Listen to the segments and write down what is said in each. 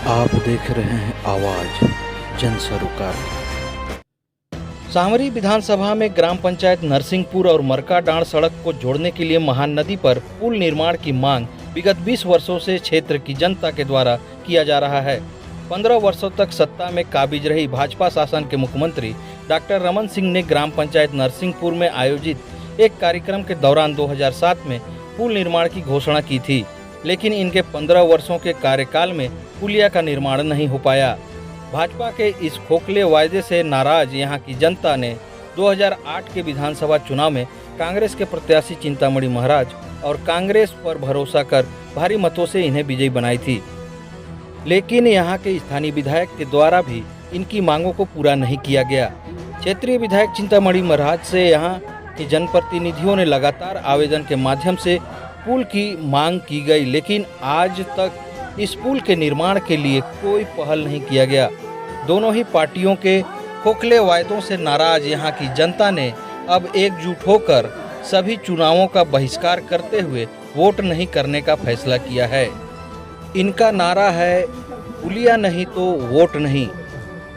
आप देख रहे हैं आवाज जन सरोकार। सामरी विधानसभा में ग्राम पंचायत नरसिंहपुर और मरकाडांड़ सड़क को जोड़ने के लिए महानदी पर पुल निर्माण की मांग विगत 20 वर्षों से क्षेत्र की जनता के द्वारा किया जा रहा है। 15 वर्षों तक सत्ता में काबिज रही भाजपा शासन के मुख्यमंत्री डॉक्टर रमन सिंह ने ग्राम पंचायत नरसिंहपुर में आयोजित एक कार्यक्रम के दौरान 2007 में पुल निर्माण की घोषणा की थी, लेकिन इनके 15 वर्षों के कार्यकाल में पुलिया का निर्माण नहीं हो पाया। भाजपा के इस खोखले वायदे से नाराज यहां की जनता ने 2008 के विधानसभा चुनाव में कांग्रेस के प्रत्याशी चिंतामणि महाराज और कांग्रेस पर भरोसा कर भारी मतों से इन्हें विजयी बनाई थी, लेकिन यहां के स्थानीय विधायक के द्वारा भी इनकी मांगों को पूरा नहीं किया गया। क्षेत्रीय विधायक चिंतामणि महाराज से यहां के जनप्रतिनिधियों ने लगातार आवेदन के माध्यम से पुल की मांग की गई, लेकिन आज तक इस पुल के निर्माण के लिए कोई पहल नहीं किया गया। दोनों ही पार्टियों के खोखले वायदों से नाराज यहां की जनता ने अब एकजुट होकर सभी चुनावों का बहिष्कार करते हुए वोट नहीं करने का फैसला किया है। इनका नारा है, पुलिया नहीं तो वोट नहीं।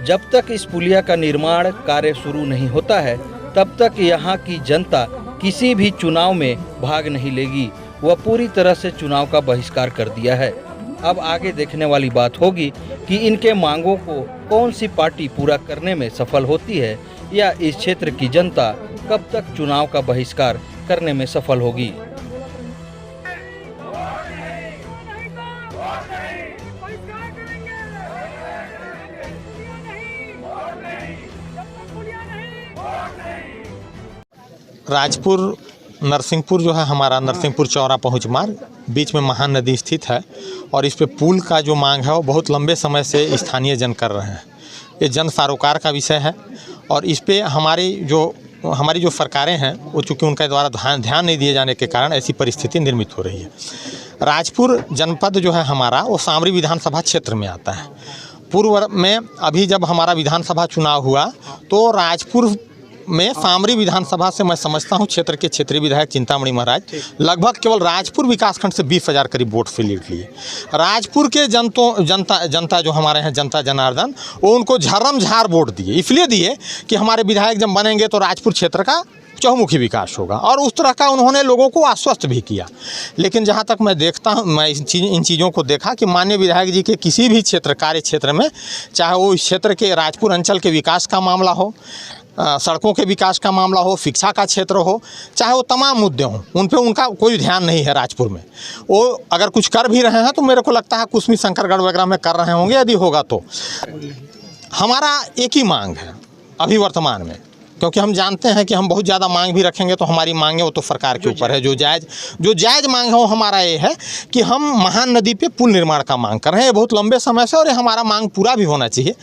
जब तक इस पुलिया का निर्माण कार्य शुरू नहीं होता है, तब तक यहाँ की जनता किसी भी चुनाव में भाग नहीं लेगी। वह पूरी तरह से चुनाव का बहिष्कार कर दिया है। अब आगे देखने वाली बात होगी कि इनके मांगों को कौन सी पार्टी पूरा करने में सफल होती है, या इस क्षेत्र की जनता कब तक चुनाव का बहिष्कार करने में सफल होगी। राजपुर नरसिंहपुर जो है हमारा नरसिंहपुर चौरा पहुँच मार्ग बीच में महान नदी स्थित है और इस पे पुल का जो मांग है वो बहुत लंबे समय से स्थानीय जन कर रहे हैं। ये जन सरोकार का विषय है और इस पे हमारी जो सरकारें हैं वो चूँकि उनके द्वारा ध्यान नहीं दिए जाने के कारण ऐसी परिस्थिति निर्मित हो रही है। राजपुर जनपद जो है हमारा वो सामरी विधानसभा क्षेत्र में आता है। पूर्व में अभी जब हमारा विधानसभा चुनाव हुआ तो राजपुर में सामरी विधानसभा से मैं समझता हूं क्षेत्र के क्षेत्रीय विधायक चिंतामणि महाराज लगभग केवल राजपुर विकासखंड से 20,000 करीब वोट से लीड लिए। राजपुर के जनता जो हमारे हैं जनता जनार्दन, वो उनको झरमझार वोट दिए। इसलिए दिए कि हमारे विधायक जब बनेंगे तो राजपुर क्षेत्र का चहुमुखी विकास होगा, और उस तरह का उन्होंने लोगों को आश्वस्त भी किया। लेकिन जहाँ तक मैं देखता हूँ, मैं इन चीज़ों को देखा कि माननीय विधायक जी के किसी भी कार्य क्षेत्र में, चाहे वो इस क्षेत्र के राजपुर अंचल के विकास का मामला हो, सड़कों के विकास का मामला हो, शिक्षा का क्षेत्र हो, चाहे वो तमाम मुद्दे हों, उन पे उनका कोई ध्यान नहीं है। राजपुर में वो अगर कुछ कर भी रहे हैं तो मेरे को लगता है कुसमी शंकरगढ़ वगैरह में कर रहे होंगे, यदि होगा तो। हमारा एक ही मांग है अभी वर्तमान में, क्योंकि हम जानते हैं कि हम बहुत ज़्यादा मांग भी रखेंगे तो हमारी मांगें वो तो सरकार के ऊपर है। जो जायज़ मांग है वो हमारा ये है कि हम महान नदी पे पुल निर्माण का मांग कर रहे हैं, ये बहुत लंबे समय से, और ये हमारा मांग पूरा भी होना चाहिए।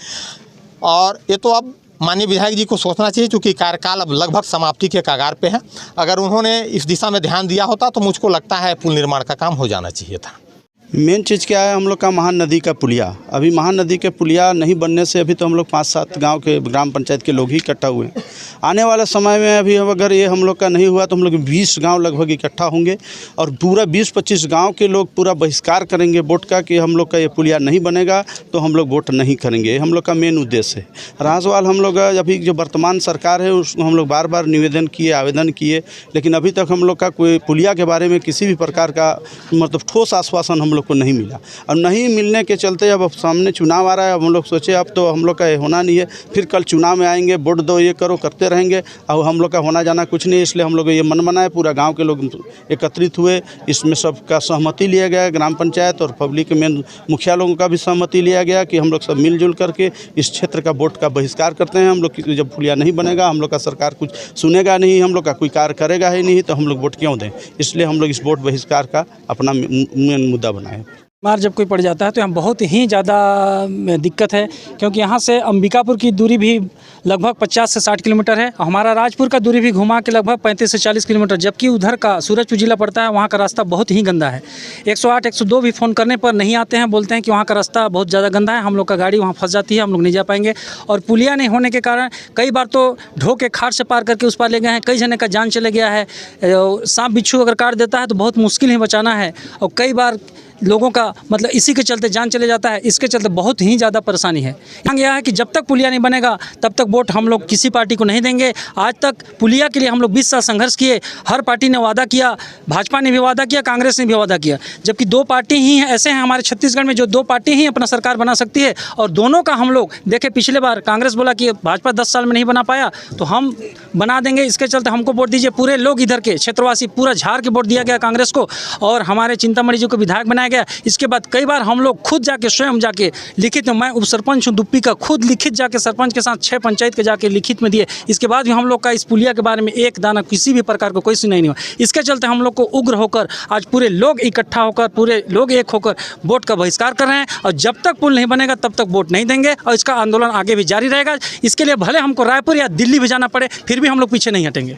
और ये तो अब माननीय विधायक जी को सोचना चाहिए, क्योंकि कार्यकाल अब लगभग समाप्ति के कगार पे है। अगर उन्होंने इस दिशा में ध्यान दिया होता तो मुझको लगता है पुल निर्माण का काम हो जाना चाहिए था। मेन चीज़ क्या है, हम लोग का महान नदी का पुलिया, अभी महान नदी के पुलिया नहीं बनने से अभी तो हम लोग 5-7 गांव के ग्राम पंचायत के लोग ही इकट्ठा हुए हैं। आने वाले समय में अभी अगर ये हम लोग का नहीं हुआ तो हम लोग 20 गांव लगभग इकट्ठा होंगे और पूरा 20-25 गांव के लोग पूरा बहिष्कार करेंगे वोट का कि हम लोग का ये पुलिया नहीं बनेगा तो हम लोग वोट नहीं करेंगे। हम लोग का मेन उद्देश्य है। रहा सवाल हम लोग अभी जो वर्तमान सरकार है उसको हम लोग बार बार निवेदन किए, आवेदन किए, लेकिन अभी तक हम लोग का कोई पुलिया के बारे में किसी भी प्रकार का मतलब ठोस आश्वासन हम लोग को नहीं मिला। और नहीं मिलने के चलते अब सामने चुनाव आ रहा है, अब हम लोग सोचे अब तो हम लोग का होना नहीं है, फिर कल चुनाव में आएंगे, वोट दो, ये करो, करते रहेंगे, और हम लोग का होना जाना कुछ नहीं। इसलिए हम लोग ये मन बनाए, पूरा गांव के लोग एकत्रित हुए, इसमें सबका सहमति लिया गया, ग्राम पंचायत और पब्लिक में मुखिया लोगों का भी सहमति लिया गया कि हम लोग सब मिलजुल करके इस क्षेत्र का वोट का बहिष्कार करते हैं। हम लोग जब पुलिया नहीं बनेगा, हम लोग का सरकार कुछ सुनेगा नहीं, हम लोग का कोई कार्य करेगा ही नहीं, तो हम लोग वोट क्यों दें। इसलिए हम लोग इस वोट बहिष्कार का अपना मेन मुद्दा बनाए। मार जब कोई पड़ जाता है तो यहाँ बहुत ही ज़्यादा दिक्कत है, क्योंकि यहाँ से अंबिकापुर की दूरी भी लगभग 50 से 60 किलोमीटर है। हमारा राजपुर का दूरी भी घुमा के लगभग 35 से 40 किलोमीटर, जबकि उधर का सूरजपुर जिला पड़ता है, वहाँ का रास्ता बहुत ही गंदा है। 108 102 भी फ़ोन करने पर नहीं आते हैं, बोलते हैं कि वहाँ का रास्ता बहुत ज़्यादा गंदा है, हम लोग का गाड़ी वहाँ फंस जाती है, हम लोग नहीं जा पाएंगे। और पुलिया नहीं होने के कारण कई बार तो ढो के खाट से पार करके उस पार ले गए हैं, कई जने का जान चले गया है। सांप बिच्छू अगर काट देता है तो बहुत मुश्किल ही बचाना है। और कई बार लोगों का मतलब इसी के चलते जान चले जाता है, इसके चलते बहुत ही ज़्यादा परेशानी है। मांग यह है कि जब तक पुलिया नहीं बनेगा तब तक वोट हम लोग किसी पार्टी को नहीं देंगे। आज तक पुलिया के लिए हम लोग 20 साल संघर्ष किए, हर पार्टी ने वादा किया, भाजपा ने भी वादा किया, कांग्रेस ने भी वादा किया, जबकि दो पार्टी ही हैं ऐसे हैं हमारे छत्तीसगढ़ में जो दो पार्टी ही अपना सरकार बना सकती है। और दोनों का हम लोग देखे, पिछले बार कांग्रेस बोला कि भाजपा 10 साल में नहीं बना पाया तो हम बना देंगे, इसके चलते हमको वोट दीजिए। पूरे लोग इधर के क्षेत्रवासी पूरा झाड़ के वोट दिया गया कांग्रेस को और हमारे चिंतामणि जी को विधायक बनाया गया। इसके बाद कई बार हम लोग खुद जाके स्वयं जाके लिखित में, मैं उप सरपंच हूँ दुप्पी का, खुद लिखित जाके सरपंच के साथ 6 पंचायत के जाके लिखित में दिए। इसके बाद भी हम लोग का इस पुलिया के बारे में एक दाना किसी भी प्रकार का कोई सुनाई नहीं हुआ। इसके चलते हम लोग को उग्र होकर आज पूरे लोग इकट्ठा होकर, पूरे लोग एक होकर वोट का बहिष्कार कर रहे हैं और जब तक पुल नहीं बनेगा तब तक वोट नहीं देंगे और इसका आंदोलन आगे भी जारी रहेगा। इसके लिए भले हमको रायपुर या दिल्ली भी जाना पड़े फिर भी हम लोग पीछे नहीं हटेंगे।